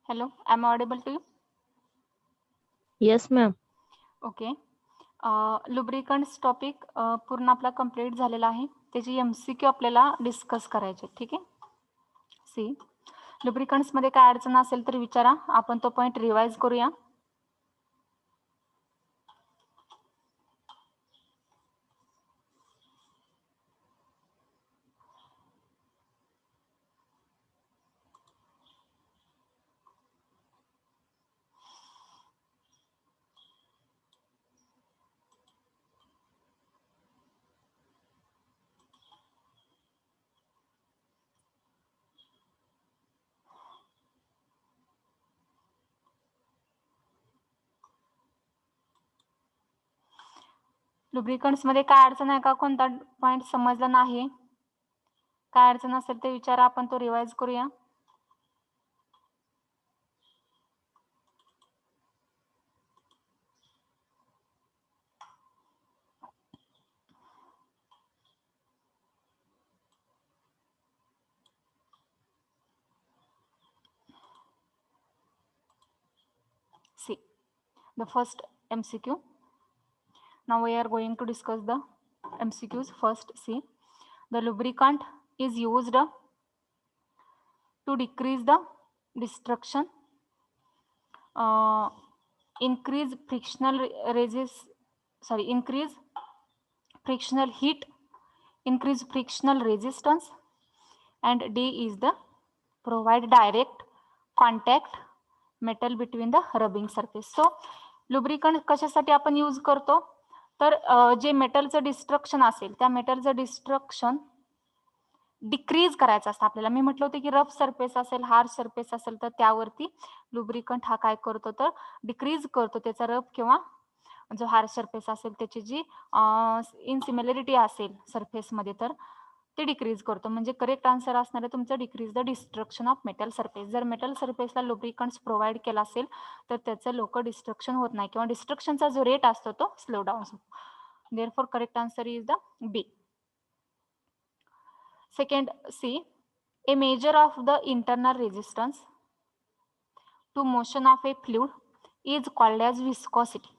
Hello, am I audible to you? Yes, ma'am. Okay. Lubricants topic पूर्ण आपला complete झालेला आहे. त्याची MCQ आपल्याला डिस्कस करायचे. ठीक आहे. सी लुब्रिकंट्समध्ये काय अडचण असेल तर विचारा, आपण तो पॉईंट रिवाइज करूया. लुब्रिकंट्समध्ये काय अडचण आहे का, कोणता पॉईंट समजला नाही, काय अडचण असेल ते विचारा, आपण तो रिवाइज करूया. See the first MCQ. Now we are going to discuss the MCQs. First, see the lubricant is used to decrease the destruction, increase increase frictional heat, increase frictional resistance, and D is the provide direct contact metal between the rubbing surface. So lubricant कशासाठी आपण use करतो, तर जे मेटलचं destruction असेल त्या मेटलचं destruction decrease करायचं असतं आपल्याला. मी म्हटलं होतं की रफ सरफेस असेल, हार्ड सरफेस असेल तर त्यावरती लुब्रिकंट हा काय करतो तर डिक्रीज करतो त्याचा रफ, किंवा जो हार्ड सरफेस असेल त्याची जी इनसिमिलरिटी असेल सरफेसमध्ये तर ते डिक्रीज करतो. म्हणजे करेक्ट आन्सर असणार आहे तुमचं decrease the destruction of metal surface. जर मेटल सरफेसला लुब्रिकंट्स प्रोव्हाइड केला असेल तर त्याचं लोक डिस्ट्रक्शन होत नाही, किंवा डिस्ट्रक्शनचा जो रेट असतो तो स्लो डाऊन होतो. Therefore correct answer is the B. Second, C, a measure of the internal resistance to motion of a fluid is called as viscosity.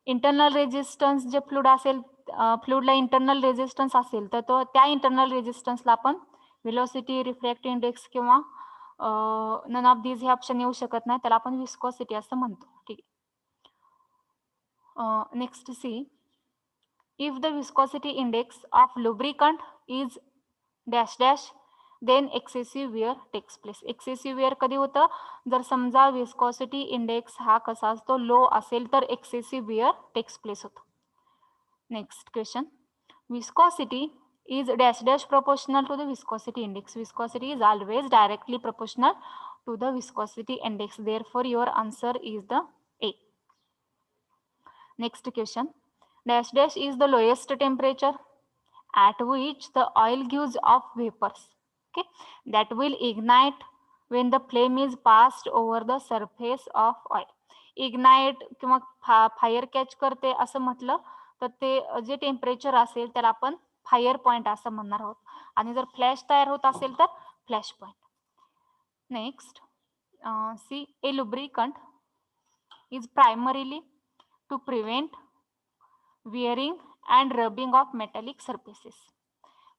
Internal resistance जे फ्लुइड असेल, फ्लुइडला इंटरनल रेजिस्टन्स असेल तर तो त्या internal रेजिस्टन्सला आपण velocity, refractive index किंवा none of these हे option येऊ शकत नाही, त्याला आपण विस्कॉसिटी असं म्हणतो. ठीक आहे. Next C, if the viscosity index of lubricant is dash dash then excessive wear takes place. Excessive wear कधी होतं, जर समजा विस्कॉसिटी इंडेक्स हा कसा असतो लो असेल तर एक्सेसिव्ह वेअर टेक्स प्लेस होतो. Next question, viscosity is dash dash proportional to the viscosity index. Viscosity is always directly proportional to the viscosity index. Therefore, your answer is the A. Next question, dash dash is the lowest temperature at which the oil gives off vapors, okay, that will ignite when the flame is passed over the surface of oil. Ignite किंवा fire catch करते असं म्हटलं तर ते जे temperature असेल त्याला आपण फायर पॉइंट असं म्हणणार आहोत, आणि जर फ्लॅश तयार होत असेल तर flash point. Next, C, a lubricant is primarily to prevent wearing and rubbing of metallic surfaces.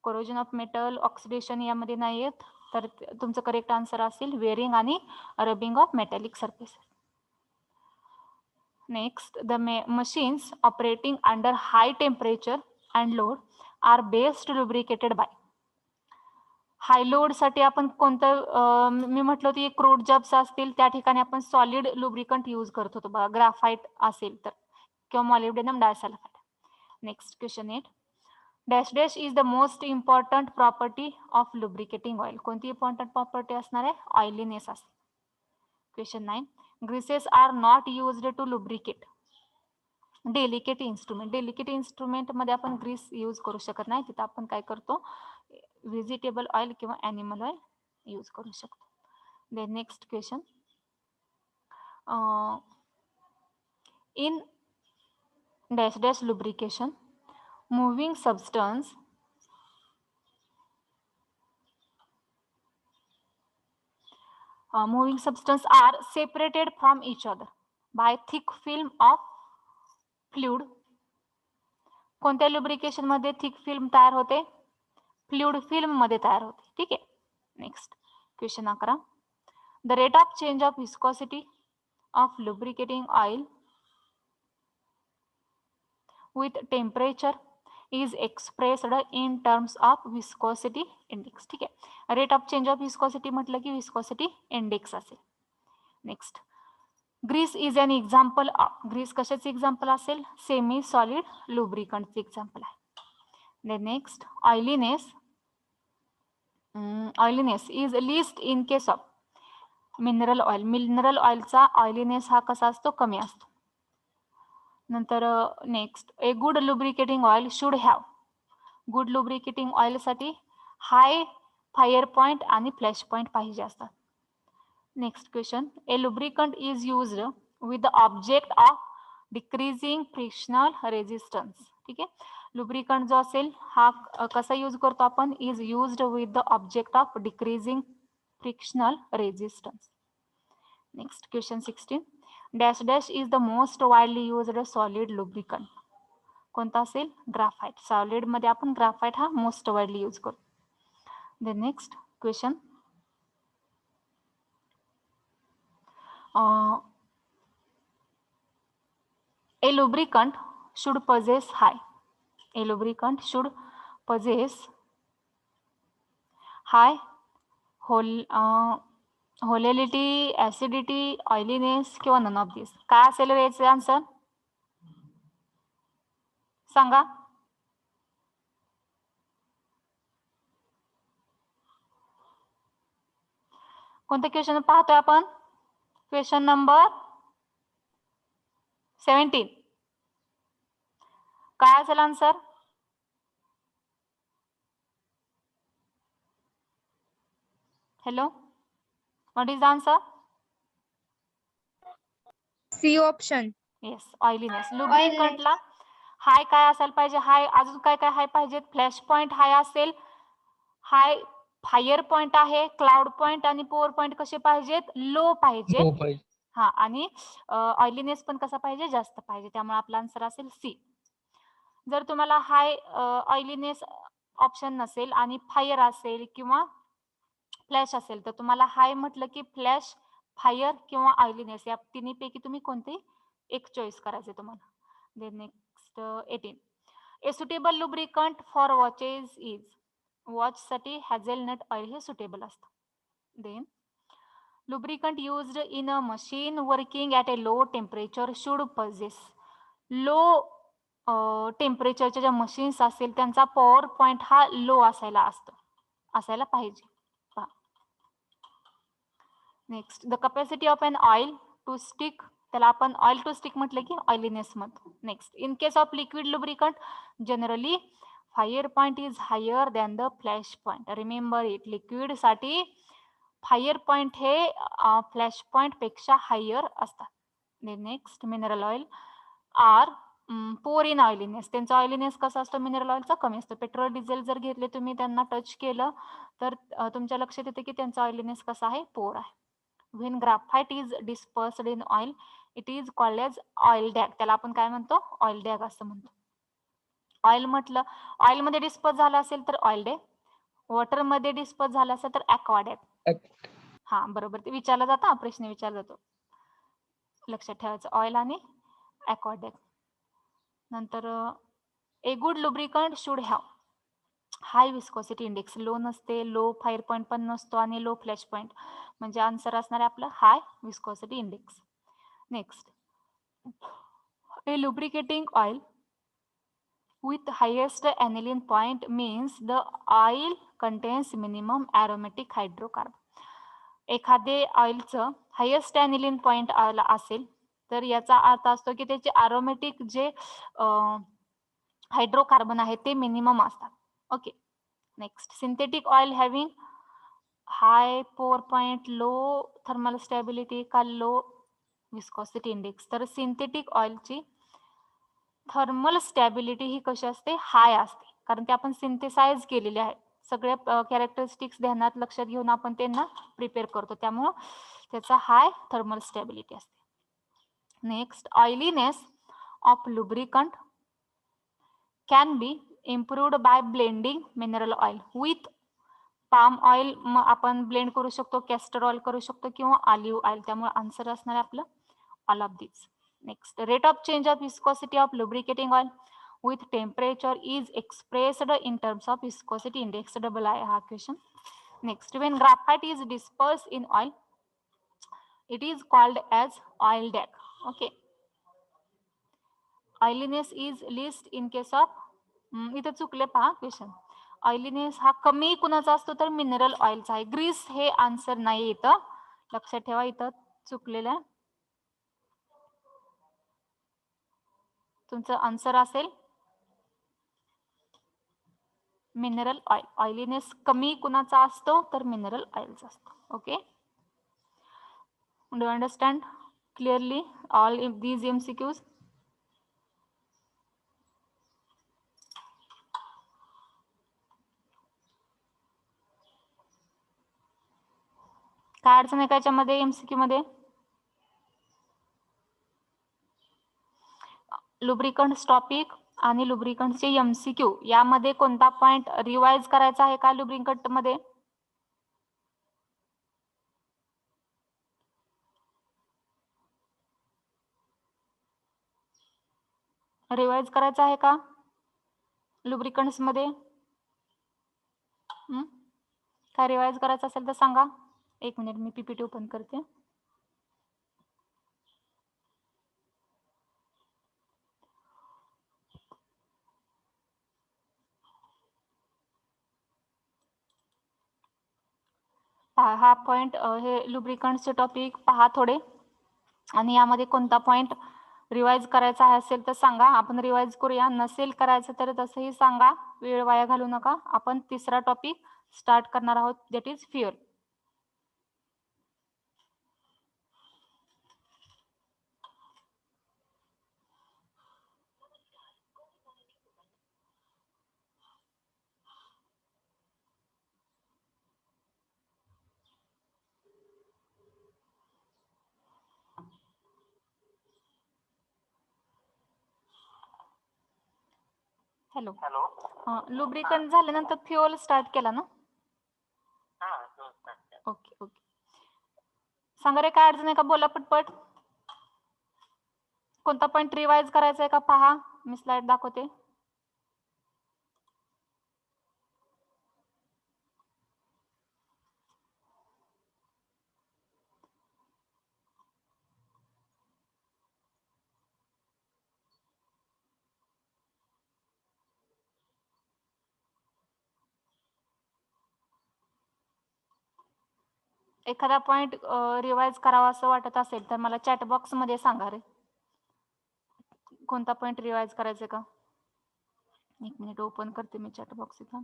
corrosion of metal, oxidation यामध्ये नाही येत, तर तुमचं करेक्ट आन्सर असेल वेअरिंग आणि rubbing of metallic surfaces. Next, the machines operating under high temperature and load are best lubricated by. हाय लोडसाठी आपण कोणतं, मी म्हटलं होतं क्रूड जब्स असतील त्या ठिकाणी आपण सॉलिड लुब्रिकंट यूज करत होतो बघा, ग्राफाईट असेल तर, किंवा molybdenum disulphide. Next question 8, dash dash is the most important property of lubricating oil. कोणती इम्पॉर्टंट प्रॉपर्टी असणार आहे, ऑइलीनेस असते. Question 9, greases are not used to lubricate delicate instrument. Delicate instrument मध्ये आपण ग्रीस यूज करू शकत नाही, तिथं आपण काय करतो व्हेजिटेबल ऑइल किंवा ॲनिमल ऑइल यूज करू शकतो. Then next question, in dash dash lubrication, moving substance moving substance are separated from each other by thick film of fluid. कोणत्या lubrication मध्ये thick film तयार होते? फ्लुइड फिल्म मध्ये तयार होते. ठीक आहे. Next question 11. The rate of change of viscosity of lubricating oil with temperature is expressed in terms of viscosity index. ठीक आहे. Rate of change of viscosity म्हटलं की विस्कोसिटी इंडेक्स असेल. Next grease is an example of. Grease कशाचे example असेल? Semi solid लुब्रिकंटचे example आहे. Next oiliness. Oiliness is least in case of mineral oil. Mineral ऑइलचा ऑइलीनेस हा कसा असतो? कमी असतो. नंतर next a good lubricating oil should have. Good lubricating oil साठी हाय फायर पॉइंट आणि फ्लॅश पॉइंट पाहिजे असतात. Next question. A lubricant is used with the object of decreasing frictional resistance. ठीक आहे. लुब्रिकंट जो असेल हा कसा यूज करतो आपण? Is used with the object of decreasing frictional resistance. Next question 16. Dash dash is the most widely used solid lubricant. कोणता असेल? ग्राफाइट. सॉलिड मध्ये आपण ग्राफाइट हा मोस्ट वाइडली यूज करतो. The next question. A lubricant should possess high. A lubricant should possess high volatility, acidity, oiliness किंवा none of दिस. काय असेल याचे आन्सर? सांगा. कोणतं क्वेश्चन पाहतोय आपण? Question number 17. काय असेल answer? Hello, what is the answer? C option. Yes, oiliness. लुब्रिकंटला हाय काय असायला पाहिजे? हाय. अजून काय काय हाय पाहिजेत? फ्लॅश पॉइंट हाय असेल, हाय फायर पॉइंट आहे, क्लाउड पॉइंट आणि पोअर पॉइंट कसे पाहिजेत? लो पाहिजेत. हा, आणि ऑइलीनेस पण कसा पाहिजे? जास्त पाहिजे. त्यामुळे आपला आन्सर असेल सी. जर तुम्हाला हाय ऑइलीनेस ऑप्शन नसेल आणि फायर असेल किंवा फ्लॅश असेल तर तुम्हाला हाय म्हटलं की फ्लॅश, फायर किंवा ऑइलीनेस या तिन्हीपैकी तुम्ही कोणते एक चॉईस करायचे तुम्हाला. Then next 18. A suitable lubricant for watches is. Watch साठी हॅझेलनट ऑइल हे सुटेबल असतं. Then lubricant used in a machine working at a low temperature should possess. Low टेम्परेचरच्या ज्या मशीन्स असेल त्यांचा पॉवर पॉइंट हा लो असायला पाहिजे. Next the capacity of an oil to stick. त्याला आपण ऑइल टू स्टिक म्हटलं की ऑइलीनेस म्हणतो. Next in case of liquid lubricant generally fire point is higher than the flash point. Remember it. Liquid साठी fire point हे flash point पेक्षा higher असतात. Next mineral oil are poor in oiliness. त्यांचा oiliness कसा असतो? Mineral ऑइलचा कमी असतो. Petrol diesel जर घेतले तुम्ही, त्यांना टच केलं तर तुमच्या लक्षात येते की त्यांचा ऑइलीनेस कसा आहे? पोर आहे. When graphite is dispersed in oil it is called as oil dag. त्याला आपण काय म्हणतो? ऑइल डॅग असं म्हणतो. ऑइल म्हटलं, ऑइल मध्ये डिस्पर्स झाला असेल तर ऑइल डॅग, वॉटर मध्ये डिस्पर्स झाला असेल तर ॲक्वा डॅग. हा, बरोबर. ते विचारलं जातं, प्रश्न विचारला जातो, लक्षात ठेवायचं. ऑइल आणि ॲक्वा डॅग. नंतर a good lubricant should have high viscosity index. Low नसते, लो फायर पॉइंट पण नसतो आणि लो फ्लॅश पॉइंट. म्हणजे आन्सर असणार आहे आपलं high viscosity index. Next a lubricating oil with highest aniline point means the oil contains minimum aromatic hydrocarbon. एखादे ऑइलचं highest ॲनिलिन point असेल तर याचा अर्थ असतो की त्याचे अरोमॅटिक जे हायड्रोकार्बन आहे ते मिनिमम असतात. Okay. Next synthetic oil having high pour point, low thermal stability का लो विस्कोसिटी इंडेक्स. तर सिंथेटिक ऑइलची थर्मल स्टॅबिलिटी ही कशी असते? हाय असते, कारण ते आपण सिंथेसाइज केलेले आहे. सगळे कॅरेक्टरिस्टिक्स ध्यानात लक्षात घेऊन आपण त्यांना प्रिपेअर करतो, त्यामुळं त्याचा हाय थर्मल स्टॅबिलिटी असते. Next, oiliness of lubricant can be improved by blending mineral oil with palm oil. आपण ब्लेंड करू शकतो, कॅस्टर ऑइल करू शकतो किंवा ऑलिव्ह ऑइल. त्यामुळे आन्सर असणार आहे आपलं all of this. Next, rate of change of viscosity of lubricating oil with temperature is expressed in terms of viscosity index. Double I हा question. Next, when graphite is dispersed in oil, it is called as oil DAC. Okay. Oiliness is least in case of इथं चुकले पहा question. ऑइलीनेस हा कमी कुणाचा असतो तर mineral ऑइलचा आहे. ग्रीस हे आन्सर नाही इथं, लक्षात ठेवा, इथं चुकलेलं आहे. तुमचं आन्सर असेल मिनरल ऑइल. ऑइलीनेस कमी कुणाचा असतो तर मिनरल ऑइलचा असतो. Okay, do understand clearly all these MCQs? काय अडचण आहे का याच्यामध्ये MCQ मध्ये? लुब्रिकंट्स टॉपिक आणि लुब्रिकंटचे MCQ यामध्ये कोणता पॉइंट रिवाइज करायचा आहे का? लुब्रिकंट मध्ये रिवाइज करायचा आहे का? लुब्रिकंट्स मध्ये काय रिवाइज करायचं असेल तर सांगा. एक मिनिट, मी PPT ओपन करते. हा पॉइंट हे लुब्रिकंटचे टॉपिक पहा थोडे, आणि यामध्ये कोणता पॉइंट रिवाइज करायचा असेल तर सांगा, आपण रिवाइज करूया. नसेल करायचं तर तसंही सांगा, वेळ वाया घालू नका. आपण तिसरा टॉपिक स्टार्ट करणार आहोत, that is fuel. Hello, lubricant झाल्यानंतर फ्युअल स्टार्ट केला ना? ओके ओके, सांगा रे, काय अडचण आहे का? बोला पटपट. कोणता पॉइंट रिवाइज करायचा आहे का पहा, मी स्लाइड दाखवते. एखादा पॉइंट रिवाइज करावा असं वाटत असेल तर मला चॅट बॉक्स मध्ये सांगा रे, कोणता पॉइंट रिवाइज करायचा का? एक मिनिट ओपन करते मी चॅट बॉक्स इथं.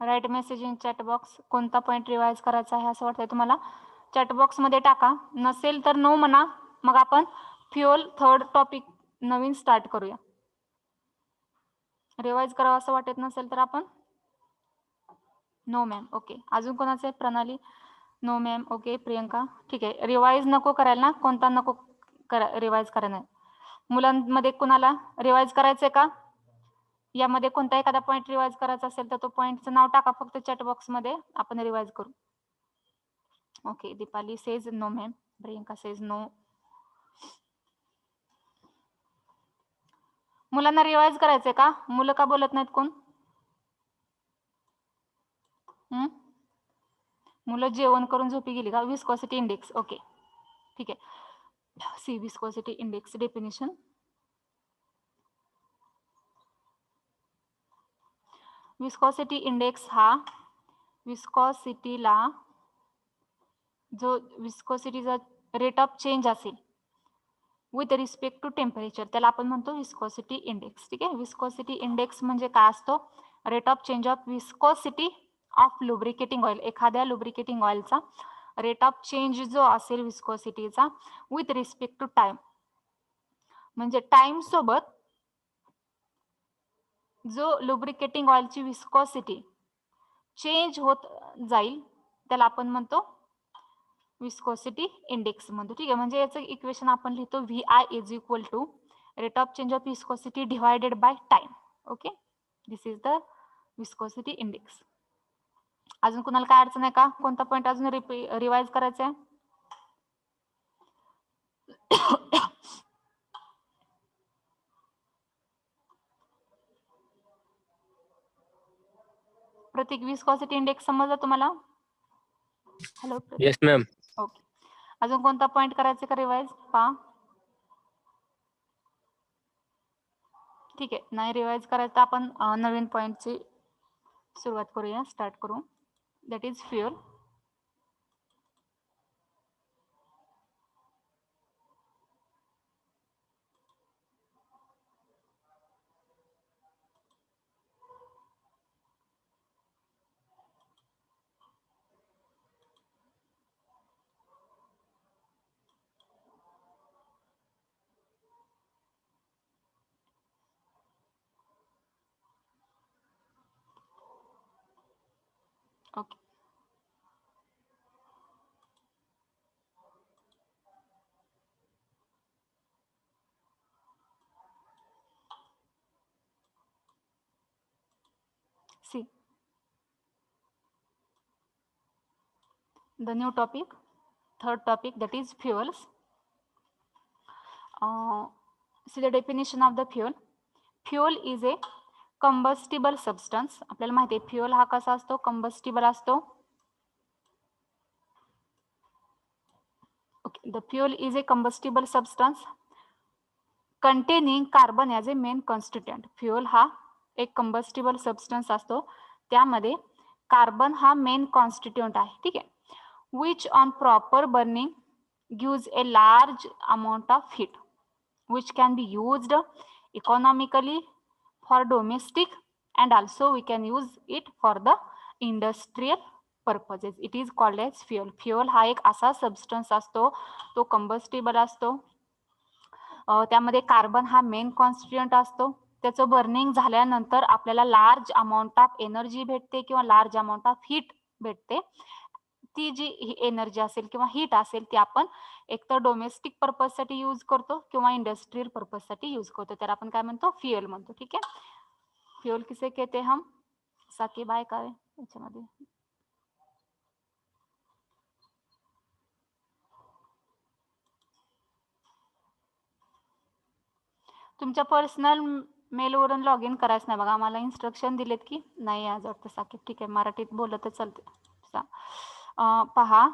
Write message in chat box. कोणता पॉइंट रिवाइज करायचा आहे असं वाटतंय तुम्हाला? चॅट बॉक्स मध्ये टाका. नसेल तर नो म्हणा, मग आपण फ्युअल थर्ड टॉपिक नवीन स्टार्ट करूया. रिवाइज करावं असं वाटत नसेल तर आपण नो मॅम. ओके, अजून कोणाचं आहे? प्रणाली नो मॅम. ओके, प्रियंका ठीक आहे. रिवाइज नको करायला ना? कोणता नको रिवाइज करायला? मुलांमध्ये कुणाला रिवाइज करायचंय का? यामध्ये कोणता एखादा पॉइंट रिवाइज करायचा असेल तर तो पॉइंटचं नाव टाका फक्त चॅट बॉक्स मध्ये, आपण रिवाइज करू. Okay, Deepali says no ma'am, Priyanka says no. मुलांना रिवाइज करायचंय का? मुलं का बोलत नाहीत कोण? मुलं जेवण करून झोपी गेली का? Viscosity index. ओके ठीक आहे. See viscosity index definition. Viscosity index हा विस्कोसिटीला जो विस्कोसिटीचा रेट ऑफ चेंज असेल विथ रिस्पेक्ट टू टेम्परेचर, त्याला आपण म्हणतो विस्कोसिटी इंडेक्स. ठीक आहे. विस्कोसिटी इंडेक्स म्हणजे काय असतो? Rate of change of viscosity of lubricating oil. एखाद्या लुब्रिकेटिंग ऑइलचा रेट ऑफ चेंज जो असेल विस्कोसिटीचा विथ रिस्पेक्ट टू टाइम, म्हणजे टाइम सोबत जो लुब्रिकेटिंग ऑइलची विस्कोसिटी चेंज होत जाईल त्याला आपण म्हणतो विस्कोसिटी इंडेक्स म्हणतो. ठीक आहे, म्हणजे याचं इक्वेशन आपण लिहितो VI is equal to rate of change of viscosity divided by time. Okay, this is the viscosity index. अजून कुणाला काय अडचण आहे का? कोणता पॉईंट अजून रिवाइज करायचा आहे? प्रतीक, विस्कोसिटी इंडेक्स समजला तुम्हाला? Hello yes ma'am. ओके, अजून कोणता पॉइंट करायचा का रिवाइज? पहा, ठीक आहे, नाही रिवाइज करायचं तर आपण नवीन पॉइंटची सुरुवात करूया, स्टार्ट करू. That is fuel. Okay, see the new topic, third topic, that is fuels. See the definition of the fuel. Fuel is a combustible substance. आपल्याला माहिती आहे फ्युअल हा कसा असतो? कंबस्टिबल असतो. Okay, the fuel is a combustible substance containing carbon as a main constituent. Fuel हा एक combustible substance असतो, त्यामध्ये कार्बन हा मेन कॉन्स्टिट्यूएंट आहे. ठीक आहे, which on proper burning gives a large amount of heat which can be used economically for domestic and also we can use it for the industrial purposes. It is called as fuel. Fuel हा एक असा substance असतो, तो combustible असतो, त्यामध्ये carbon हा main constituent असतो. त्याचं बर्निंग झाल्यानंतर आपल्याला लार्ज अमाऊंट ऑफ एनर्जी भेटते किंवा लार्ज अमाऊंट ऑफ हीट भेटते. ती जी एनर्जी असेल किंवा हीट असेल ती आपण एकतर डोमेस्टिक पर्पजसाठी यूज करतो किंवा इंडस्ट्रियल पर्पजसाठी यूज करतो, तर आपण काय म्हणतो? फ्युएल म्हणतो. ठीक आहे, फ्युएल किसे कहते हम? साकिब आहे काय याच्यामध्ये? तुमच्या पर्सनल मेलवरून लॉग इन करायचं नाही बघा, आम्हाला इन्स्ट्रक्शन दिलेत की नाही आज वाटतं साकिब. ठीक आहे, मराठीत बोलत चालते. पहा,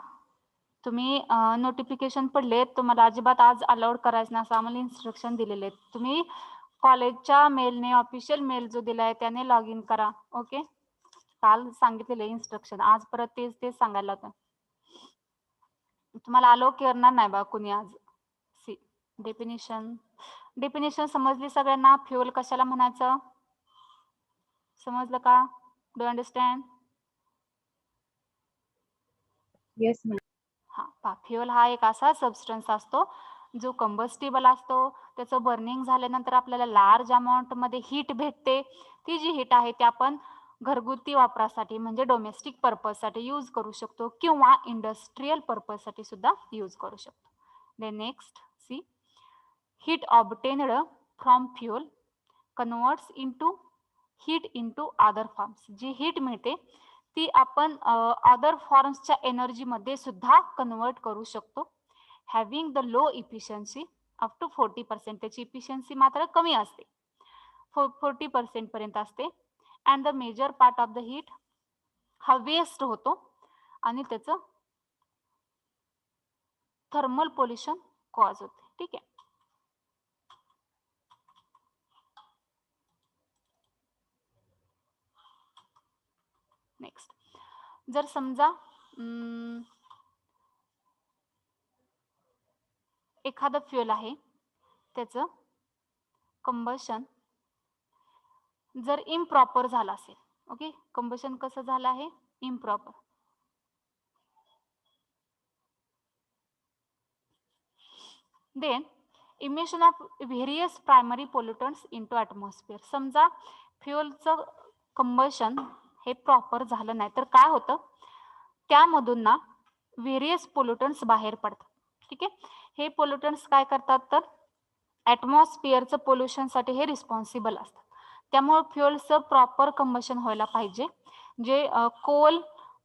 तुम्ही नोटिफिकेशन पडले, तुम्हाला अजिबात आज अलाउड करायचं नाही असं आम्हाला इन्स्ट्रक्शन दिलेले आहेत. तुम्ही कॉलेजच्या मेलने, ऑफिशियल मेल जो दिलाय त्याने लॉग इन करा. ओके, काल सांगितलेले इन्स्ट्रक्शन, आज परत तेच सांगायला होतं. तुम्हाला अलाउ करणार नाही बा कुणी आज. सी डेफिनेशन समजली सगळ्यांना? फ्युएल कशाला म्हणायचं समजलं का? Do understand? Yes, ma'am. हा, फ्युएल हा एक असा सबस्टन्स असतो जो कंबस्टिबल असतो. त्याचं बर्निंग झाल्यानंतर आपल्याला लार्ज अमाऊंट मध्ये हीट भेटते. ती जी हीट आहे ती आपण घरगुती वापरासाठी म्हणजे डोमेस्टिक पर्पजसाठी यूज करू शकतो किंवा इंडस्ट्रियल पर्पजसाठी सुद्धा यूज करू शकतो. Then next see, heat obtained from fuel converts into heat into other forms. जी हीट मिळते ती आपण अदर फॉर्म्सच्या एनर्जी मध्ये सुद्धा कन्वर्ट करू शकतो. Having the low efficiency up to 40%. त्याची इफिशियन्सी मात्र कमी असते, 40% पर्यंत असते. And the major part of the heat हा वेस्ट होतो आणि त्याचं थर्मल पोल्युशन कॉज होते. ठीक आहे, नेक्स्ट, जर समजा एखादं फ्युएल आहे त्याचं कंबशन जर इम्प्रॉपर झालं असेल. ओके, कंबशन कसं झालं आहे? Improper. Then emission of various primary pollutants into atmosphere. समजा फ्युअलचं कंबशन हे प्रॉपर झालं नाही तर काय होतं, त्यामधून ना व्हेरियस पोल्युटंट्स बाहेर पडतात. ठीक आहे, हे पोल्युटंट्स काय करतात तर ॲटमॉस्फिअरचं पोल्युशनसाठी हे रिस्पॉन्सिबल असतात. त्यामुळे फ्युअलचं प्रॉपर कंबशन व्हायला पाहिजे. जे coal,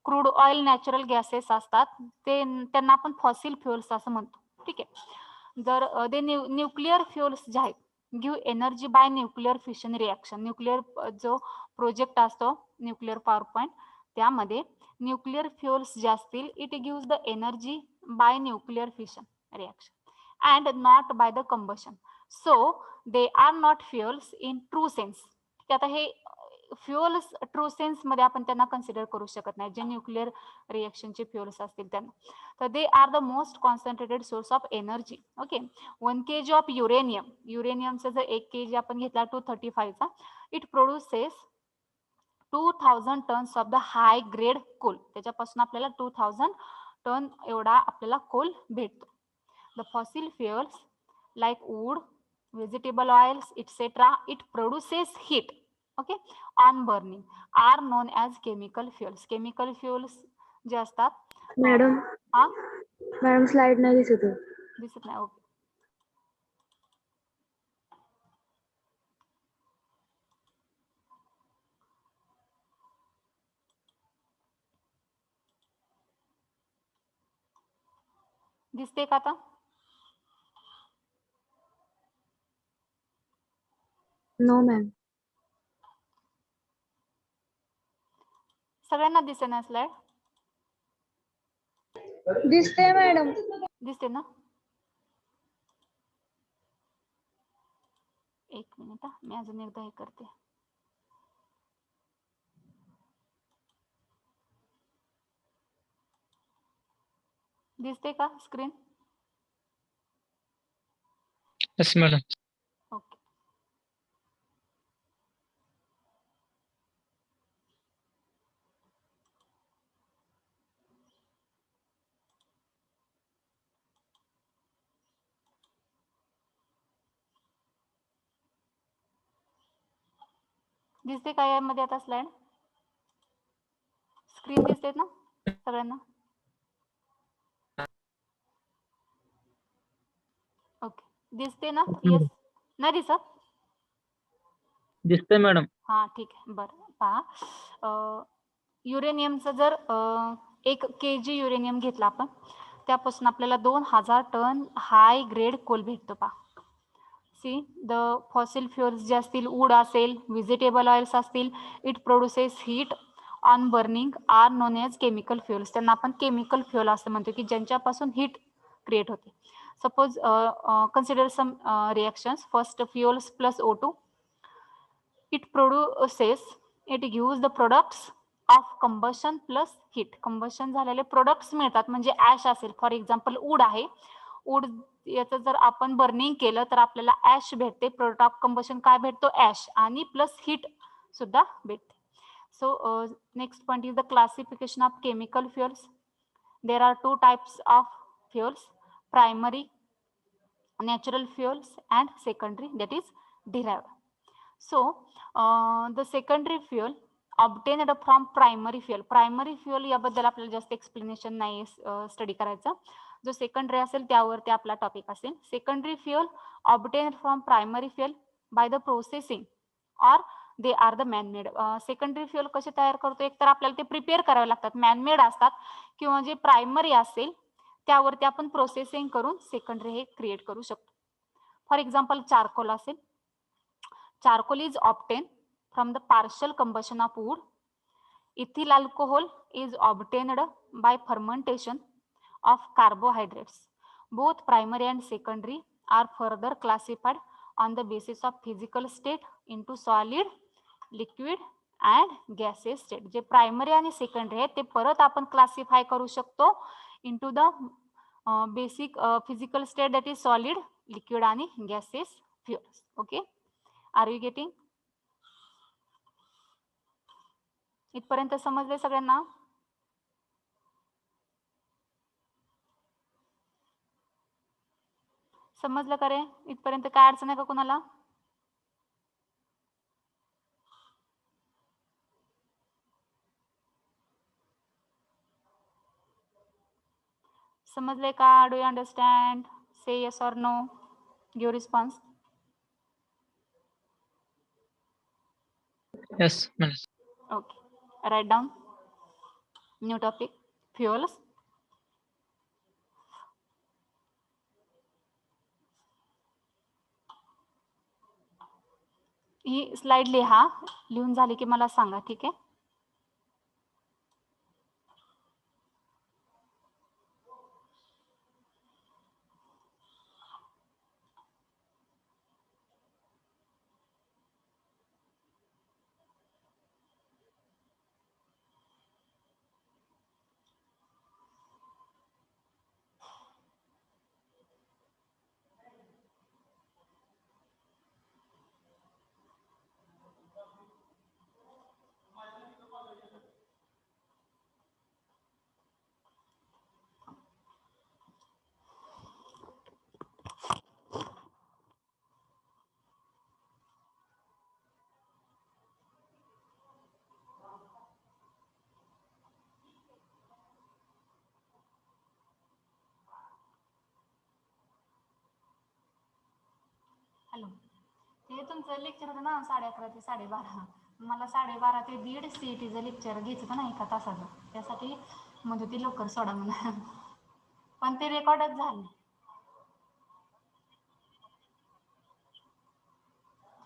crude oil, natural gases असतात त्यांना आपण फॉसिल फ्युअल्स असं म्हणतो. ठीक आहे, जर ते न्यूक्लिअर फ्युअल्स जे आहेत give energy by nuclear fission reaction. Nuclear जो प्रोजेक्ट असतो न्यूक्लिअर पॉवर पॉईंट, त्यामध्ये न्यूक्लिअर फ्युअल्स जे असतील it gives the energy by nuclear fission reaction and not by the combustion. So they are not fuels in true sense. आता हे fuels true sense मध्ये आपण त्यांना कन्सिडर करू शकत नाही, जे न्यूक्लिअर रिएक्शनचे फ्युअल्स असतील त्यांना. तर they are the most concentrated source of energy. Okay, 1 kg of uranium, युरेनियमचा जर 1 kg आपण घेतला 235चा, it produces 2000 tons of the high grade coal. त्याच्यापासून आपल्याला 2000 टन एवढा आपल्याला कोल भेटतो. The fossil fuels like wood, vegetable oils, etc. It produces heat, okay, on burning, are known as chemical fuels. Chemical fuels जे असतात madam हा madam slide नाही दिसत आहे. दिसत नाही. ओके, दिसते का आता? No ma'am. सगळ्यांना दिसते ना स्लाइड? दिसते मॅडम. दिसते ना? एक मिनिट, मी अजून एकदा हे करते. दिसते का स्क्रीन? Yes madam. ओके, दिसते का यामध्ये आता स्लाइड? स्क्रीन दिसते ना सगळ्यांना? ओके, दिसते ना? येस, नाही दिसत? दिसतंय मॅडम. हा ठीक आहे, बरं पहा. युरेनियमचं जर 1 kg युरेनियम घेतला आपण, त्यापासून आपल्याला 2000 टन हाय ग्रेड कोल भेटतो. पहा, सी द फॉसिल फ्युअल्स जे असतील, वूड असेल, व्हेजिटेबल ऑइल्स असतील, it produces heat on burning, are known as chemical fuels. त्यांना आपण केमिकल फ्युअल असं म्हणतो की ज्यांच्यापासून हीट क्रिएट होते. Suppose consider some reactions. First fuels plus O2, it produces, it gives the products of combustion plus heat. Combustion झालेले products मिळतात, म्हणजे ऍश असेल, फॉर एक्झाम्पल वूड आहे, वूड याचं जर आपण बर्निंग केलं तर आपल्याला ऍश भेटते. प्रोडक्ट ऑफ कंबशन काय भेटतो? ऍश, आणि प्लस हीट सुद्धा भेटते. So next point is the classification of chemical fuels. There are 2 types of fuels, primary natural fuels and secondary, that is derived. So the secondary fuel obtained from primary fuel. Primary fuel याबद्दल आपल्याला जास्त explanation नाही study करायचं. जो secondary असेल त्यावरती आपला topic असेल. Secondary fuel obtained from primary fuel by the processing or they are the man-made. Secondary fuel कसे तयार करतो? एक तर आपल्याला ते प्रिपेअर करावे लागतात, मॅनमेड असतात, किंवा जे प्रायमरी असेल त्यावरती आपण प्रोसेसिंग करून सेकंडरी हे क्रिएट करू शकतो. फॉर एक्झाम्पल चारकोल असेल, charcoal is obtain from the partial combustion of wood. Ethyl alcohol is obtained by fermentation of carbohydrates. Both primary and secondary are further classified on the basis of physical state into solid, liquid and gases state. जे primary आणि secondary आहेत ते परत आपण classify करू शकतो into the basic physical state, that is solid, liquid आणि gases fuels. Okay, are you getting? इथपर्यंत समजले सगळ्यांना? समजलं का रे? इथपर्यंत काय अडचण आहे का कुणाला? समजले का? Do you understand? Say yes or no. Give response. Yes, madam. Okay. Write down. New topic. Fuels. ही स्लाइड लिहा. लिहून झाली की मला सांगा, ठीक आहे? हॅलो. ते तुमचं लेक्चर होतं ना 11:30 ते 12:30. मला 12:30 ते 1:30 CETचं लेक्चर घ्यायचं होतं ना 1 तासाचं. त्यासाठी म्हणजे ते लवकर सोडा म्हणा. पण ते रेकॉर्डच झालं.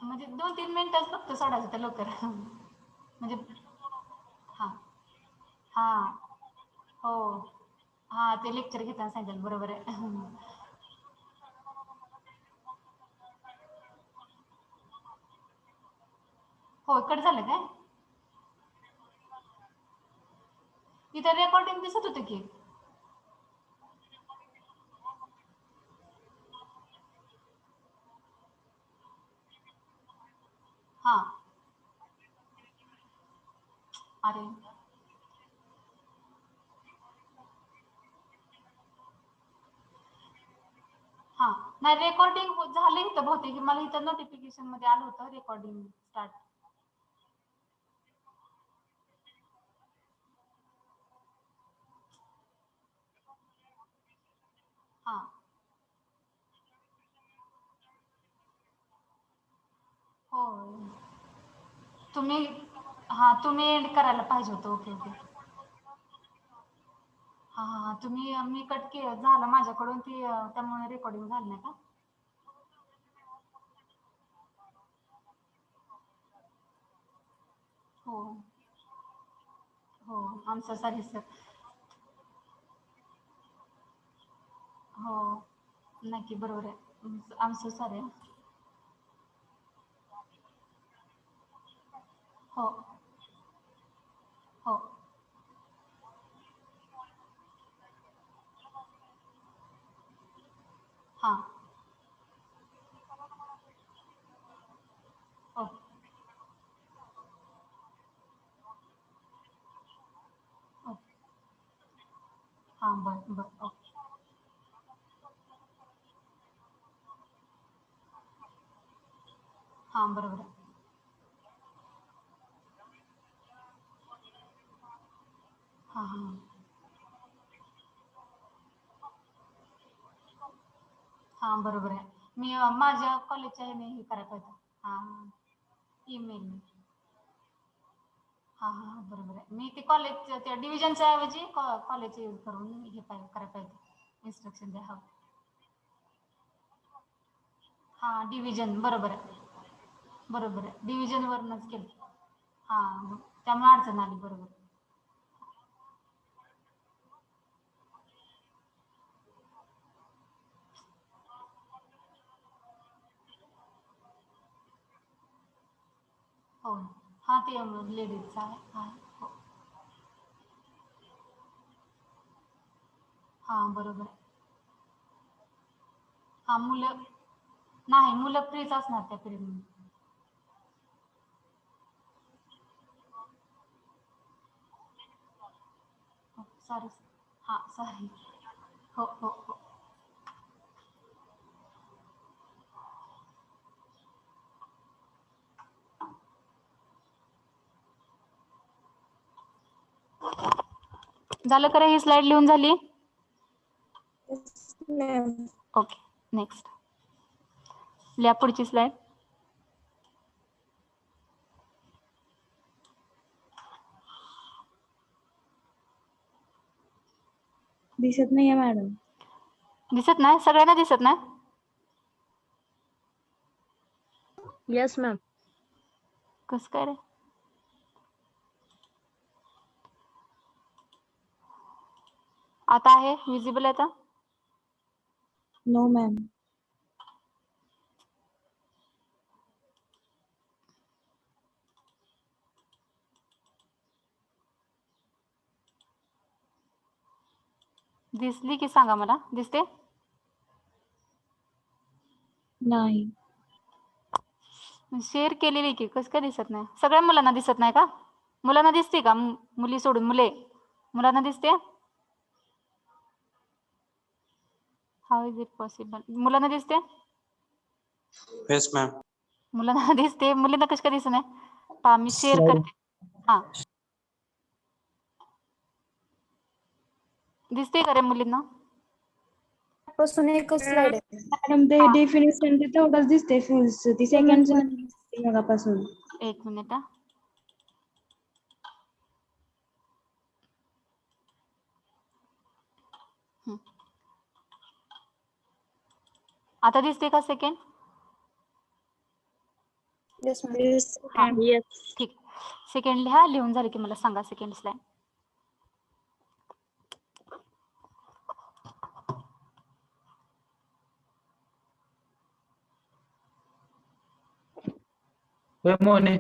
म्हणजे 2-3 मिनिटच फक्त सोडायचं तर लवकर. म्हणजे हां हां हो हां ते लेक्चर घेताना सांगितलं बरोबर आहे. हो कट झालं काय? इथं रेकॉर्डिंग दिसत होतं की. हां. अरे हां. नाही रेकॉर्डिंग झालं इथं बहुतेक. मला इथं नोटिफिकेशन मध्ये आलं होतं रेकॉर्डिंग स्टार्ट. हां. हो. तुम्ही हां तुम्ही एंड करायला पाहिजे होतं. Okay okay. हां हां हां. तुम्ही मी कट केलं झालं माझ्याकडून ती त्यामुळे रेकॉर्डिंग झालं नाही का? हो हो. I am so sorry sir. हो. नक्की बरोबर आहे. I am so sorry. हो हो. हां. ओके. ओके. हां बरं बरं. ओके. हां बरोबर आहे. हां हां. हां बरोबर आहे. मी माझ्या कॉलेजच्या ह्याने हे करायला पाहिजे. हां. ईमेल. हां हां हां. बरोबर आहे. मी ते कॉलेजच्या त्या डिव्हिजनच्या ऐवजी कॉलेजचे यूज करून हे करायला पाहिजे. इन्स्ट्रक्शन द्या. हो. हां डिव्हिजन बरोबर आहे. बरोबर आहे. डिव्हिजनवरूनच केलं. हां. त्यामुळे अडचण आली. बरोबर. हो. हां ते लेडीजचं आहे. आहे. हो. हां बरोबर आहे. हां मुलं नाही मुलं फ्रीच असणार त्या पिरियडमध्ये. हो सॉरी. हां सॉरी. हो हो हो. झालं का रे? ही स्लाइड लिहून झाली? मॅम. ओके, नेक्स्ट लिहा पुढची स्लाइड. दिसत नाहीये मॅडम. दिसत नाही? सगळ्यांना दिसत नाही? Yes ma'am. कसं काय रे? आता आहे विजिबल आता? No ma'am. दिसली की सांगा मला. दिसते? नाही. शेअर केलेली की कसं काय दिसत नाही? सगळ्या मुलांना दिसत नाही का? मुलांना दिसते का? मुली सोडून मुलांना दिसते? How is it possible? मुलांना दिसते? Yes ma'am. मुलांना दिसते, मुलींना कशी काय दिसत नाही? पहा मी शेअर करते. हा, दिसते का रे मुलींना? पासून एकच स्लाइड आहे. मॅडम ते हा. डेफिनेशन ते तेवढंच दिसते फुल्स. ती सेकंड मगापासून. एक मिनिट हा. हम्म. आता दिसते का सेकंड? Yes ma'am. हा, ठीक. सेकंड लिहा. लिहून झाले की मला सांगा सेकंड स्लाइड. होय मोने.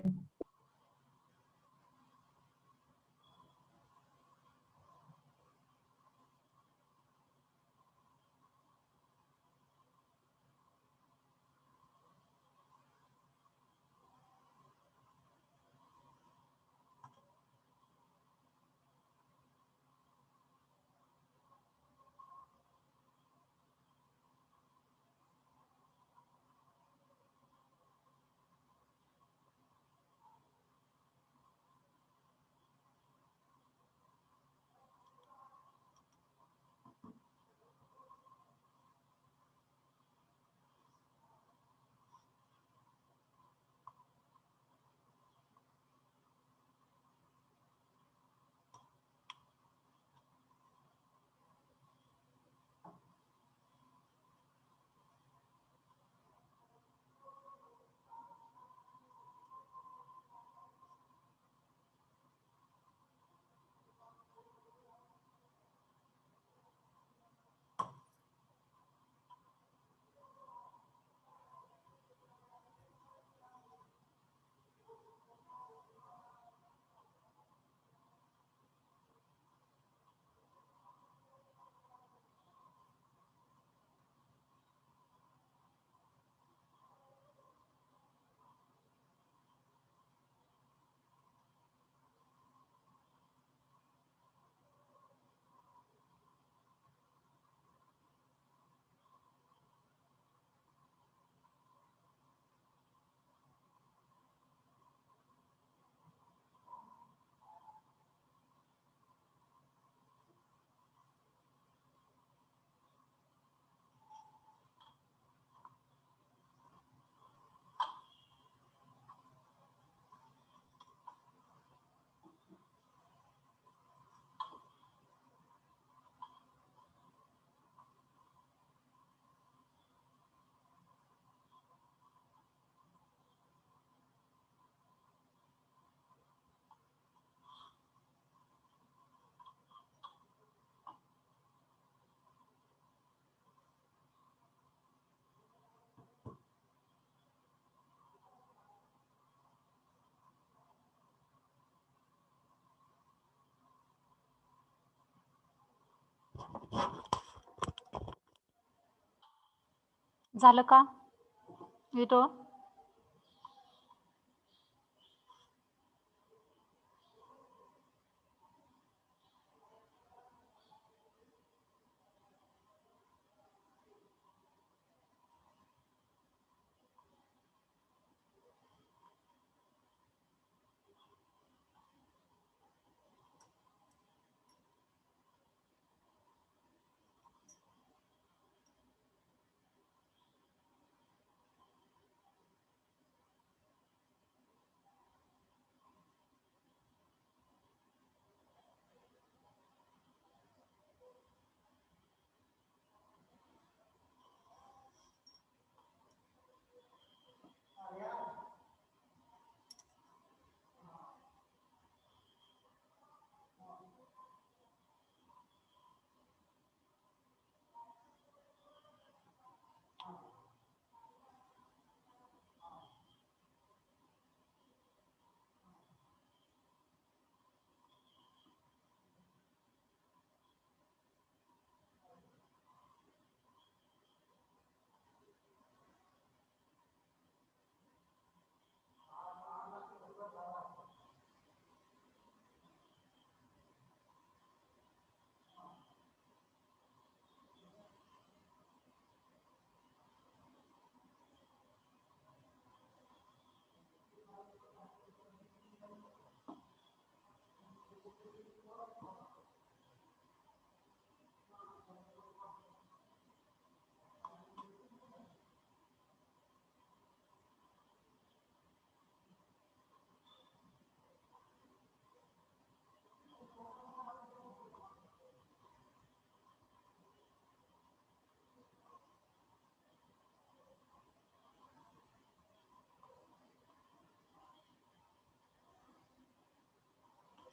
झालं का? येतो?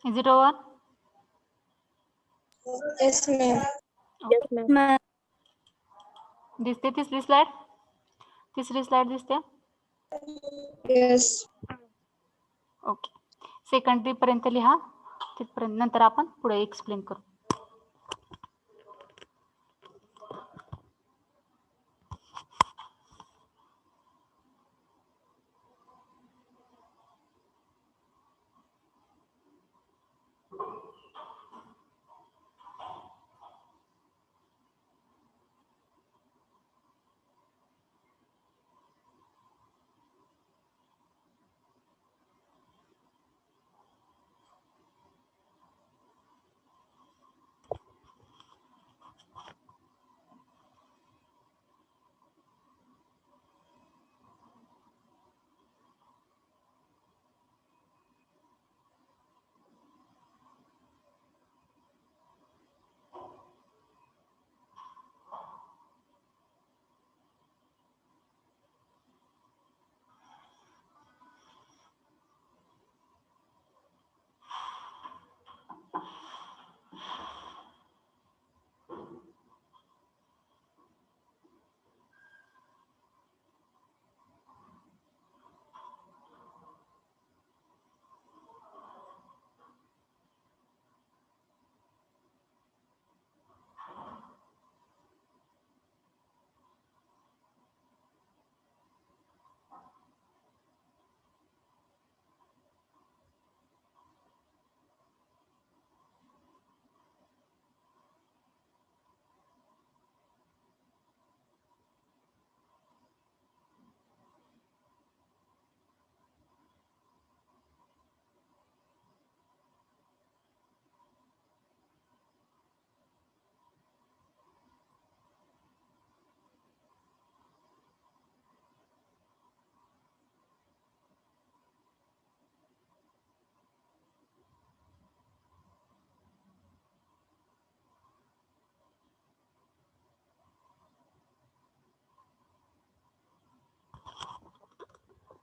Is it over? Yes, ma'am. Okay. Ma'am. दिसते तिसरी स्लाइड दिसते. Yes. ओके. सेकंडरी पर्यंत लिहा. तिथपर्यंत नंतर आपण पुढे एक्सप्लेन करू.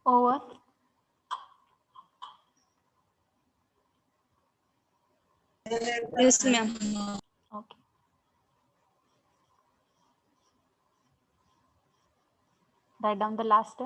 Over. Yes, ma'am. Okay. Write down the last.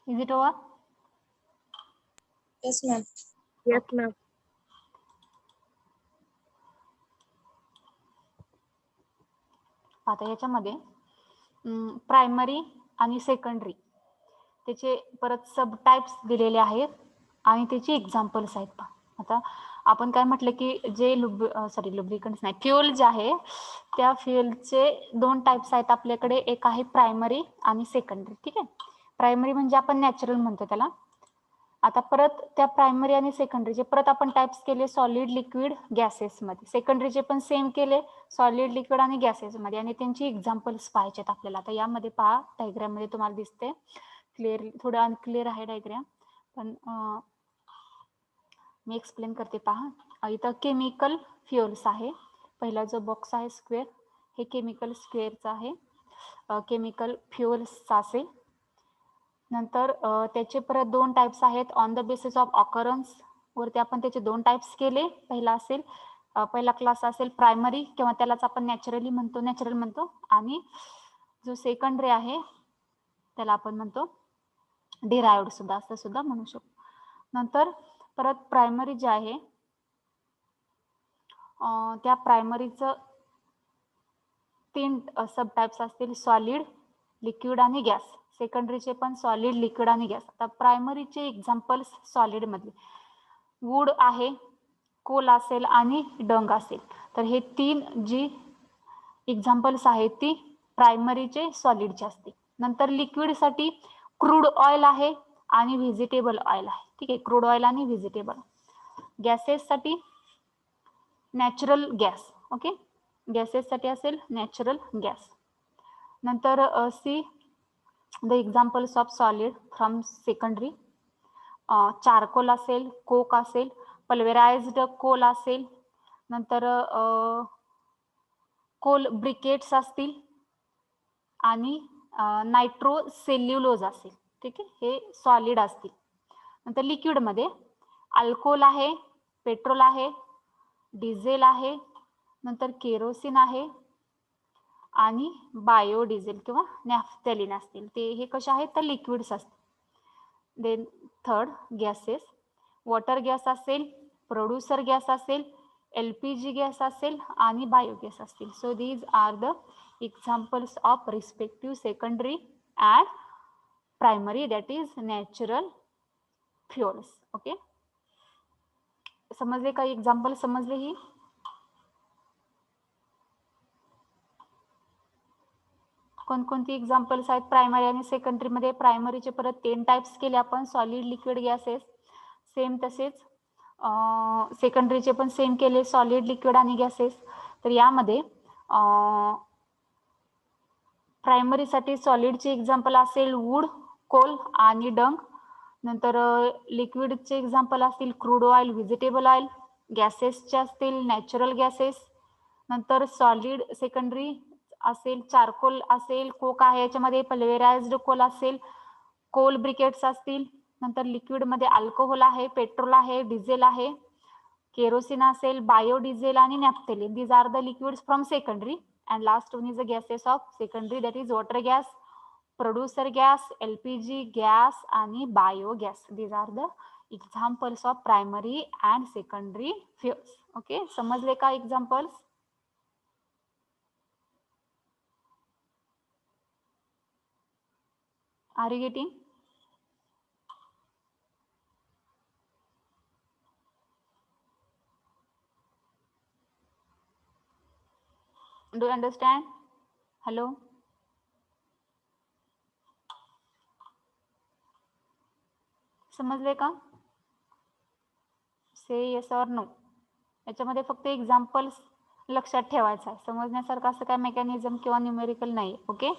Is it over? Yes, ma'am. Yes, ma'am. आता याच्यामध्ये प्रायमरी आणि सेकंडरी त्याचे परत सब टाइप्स दिलेले आहेत आणि त्याची एक्झाम्पल्स आहेत. आता आपण काय म्हटलं की जे लुब्रिकंट्स नाही, फ्युएल जे आहे त्या फ्युएलचे 2 टाइप्स आहेत आपल्याकडे. एक आहे प्रायमरी आणि सेकंडरी. ठीक आहे, प्रायमरी म्हणजे आपण नॅचरल म्हणतो त्याला. आता परत त्या प्रायमरी आणि सेकंडरीचे परत आपण टाइप्स केले सॉलिड, लिक्विड, गॅसेसमध्ये. सेकंडरीचे पण सेम केले सॉलिड, लिक्विड आणि गॅसेसमध्ये, आणि त्यांची एक्झाम्पल्स पाहायचेत आपल्याला. आता यामध्ये पहा, डायग्राम मध्ये तुम्हाला दिसते क्लिअरली. थोडं अनक्लिअर आहे डायग्राम, पण मी एक्सप्लेन करते. पहा, इथं केमिकल फ्युएल्स आहे. पहिला जो बॉक्स आहे स्क्वेअर, हे केमिकल स्क्वेअरचा आहे, केमिकल फ्युएल्सचा असेल. नंतर त्याचे परत 2 टाइप्स आहेत. On the basis of occurrence वरती आपण त्याचे 2 टाइप्स केले. पहिला क्लास असेल प्रायमरी, किंवा त्यालाच आपण नॅचरल म्हणतो, आणि जो सेकंडरी आहे त्याला आपण म्हणतो डिराइव्ड सुद्धा, असं सुद्धा म्हणू शकतो. नंतर परत प्रायमरी जे आहे त्या प्रायमरीचं 3 सब टाइप्स असतील, सॉलिड, लिक्विड आणि गॅस. सेकंडरीचे पण सॉलिड, लिक्विड आणि गॅस. आता प्रायमरीचे एक्झाम्पल्स सॉलिड मधले वूड आहे, कोल असेल आणि डंग असेल. तर हे 3 जी एक्झाम्पल्स आहेत ती प्रायमरीचे सॉलिडचे असतील. नंतर लिक्विडसाठी क्रूड ऑइल आहे आणि व्हेजिटेबल ऑइल आहे. ठीक आहे, क्रूड ऑइल आणि व्हेजिटेबल. गॅसेससाठी नॅचरल गॅस. ओके, गॅसेससाठी असेल नॅचरल गॅस. नंतर see the examples of solid from secondary. Charcoal असेल, कोक असेल, पल्वेराइज्ड कोल असेल, नंतर कोल ब्रिकेट्स असतील आणि नायट्रो सेल्युलोज असेल. ठीक आहे, हे सॉलिड असतील. नंतर लिक्विडमध्ये अल्कोहोल आहे, पेट्रोल आहे, डिझेल आहे, नंतर केरोसिन आहे आणि बायोडिझेल किंवा नॅफ्थॅलिन असतील. ते हे कसे आहेत तर लिक्विड्स असतील. Then third gases, water gas असेल, प्रोड्युसर गॅस असेल, LPG गॅस असेल आणि बायोगॅस असतील. So these are the examples of respective secondary and primary, that is natural fuels. Okay, समजले काही एक्झाम्पल? समजले ही? कोणकोणती एक्झाम्पल्स आहेत प्रायमरी आणि सेकंडरी मध्ये? प्रायमरीचे परत 3 टाइप्स केले आपण, सॉलिड, लिक्विड, गॅसेस. सेम तसेच सेकंडरीचे पण सेम केले, सॉलिड, लिक्विड आणि गॅसेस. तर यामध्ये प्रायमरीसाठी सॉलिडचे एक्झाम्पल असेल वूड, कोल आणि डंग. नंतर लिक्विडचे एक्झाम्पल असतील क्रूड ऑइल, व्हेजिटेबल ऑइल. गॅसेसचे असतील नॅचरल गॅसेस. नंतर सॉलिड सेकंडरी असेल चारकोल असेल, कोक आहे याच्यामध्ये, पल्वेराइज्ड कोल असेल, कोल ब्रिकेट्स असतील. नंतर लिक्विडमध्ये अल्कोहोल आहे, पेट्रोल आहे, डिझेल आहे, केरोसिन असेल, बायोडिझेल आणि naphthalene. These are the liquids from secondary. And last one is the gases of secondary, that is water gas, producer gas, LPG gas आणि biogas. These are the examples of primary and secondary fuels. Okay, समजले का examples? Are you getting? Do you understand? Hello? समजले का? से yes or no. याच्यामध्ये फक्त examples लक्षात ठेवायचं आहे. समजण्यासारखं असं काय मेकॅनिझम किंवा न्यूमेरिकल नाही. ओके,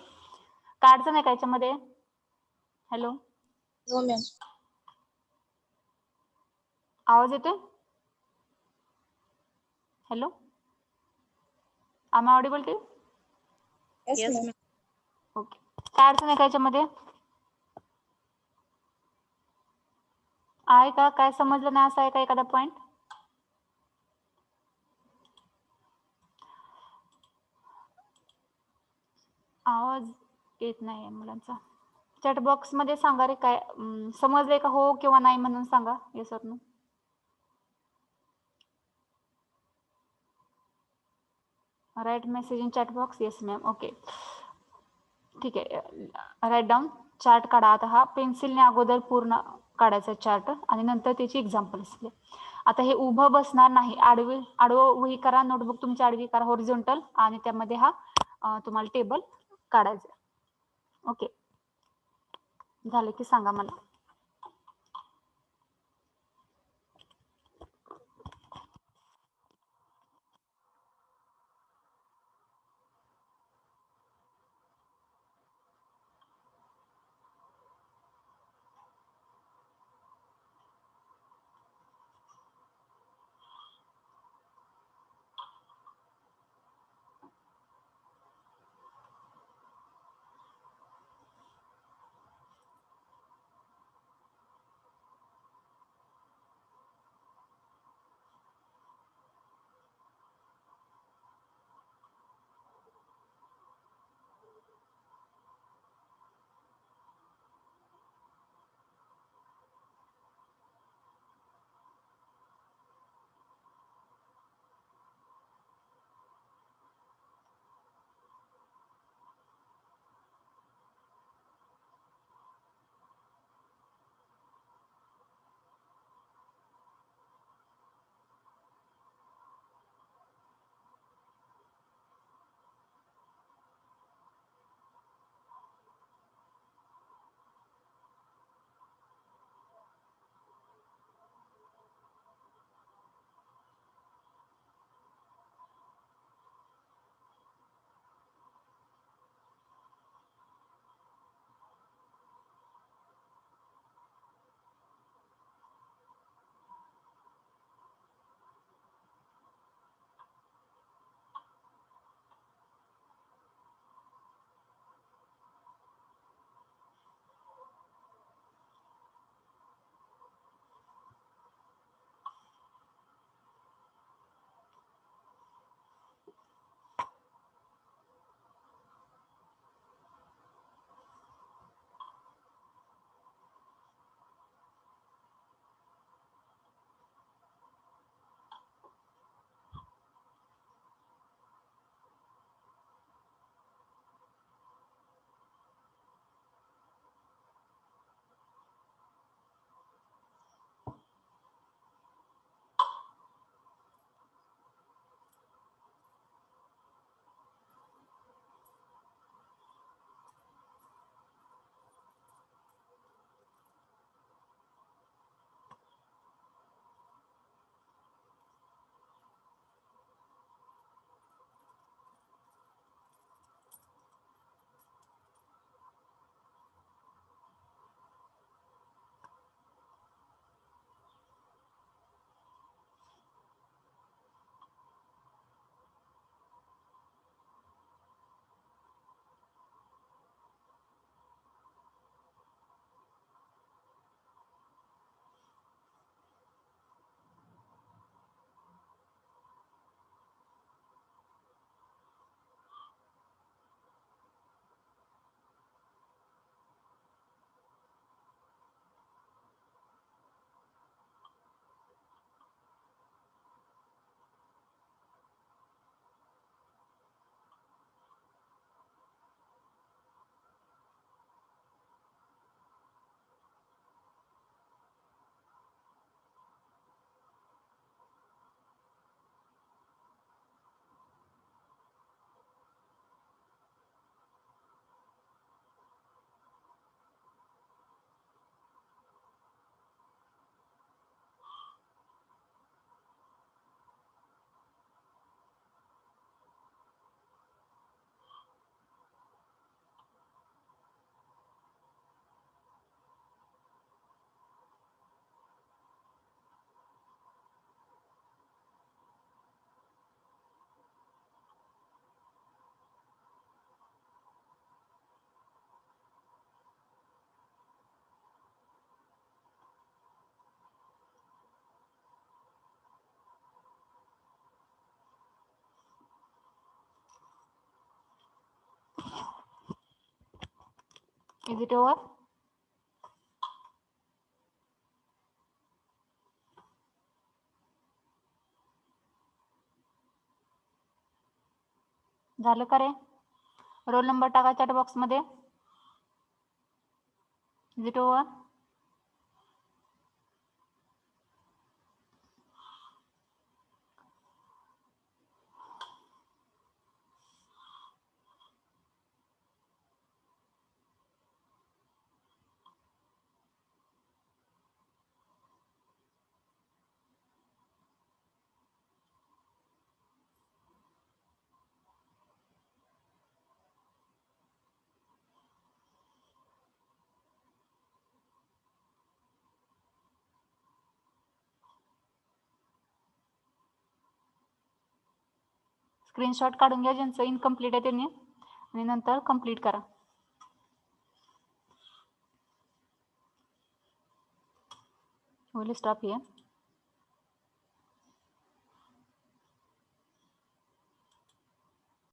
काढचं नाही का याच्यामध्ये? Hello, No, ma'am. आवाज येतोय? Hello, am audible to? Yes, Yes, ma'am. ma'am. Okay, काय अडचण आहे का याच्यामध्ये? आहे का? काय समजलं नाही असं आहे का एखादा पॉइंट? आवाज येत नाही मुलांचा. चॅट बॉक्स मध्ये सांगा रे काय समजले का हो किंवा नाही म्हणून सांगा yes or no. Write message in chat box. Yes ma'am. Okay ठीक आहे. Right down. चार्ट काढा. आता हा पेन्सिलने अगोदर पूर्ण काढायचा चार्ट आणि नंतर त्याची एक्झाम्पल असले. आता हे उभं बसणार नाही. आडवं वही करा. नोटबुक तुमची आडवी करा हॉरिझॉन्टल आणि त्यामध्ये हा तुम्हाला टेबल काढायचा. ओके झालं की सांगा मला. Is it over? झालं का रे? रोल नंबर टाका चॅट बॉक्स मध्ये. Is it over? स्क्रीनशॉट काढून घ्या ज्यांचं इनकम्प्लीट आहे त्यांनी आणि नंतर कंप्लीट करा. We'll stop here.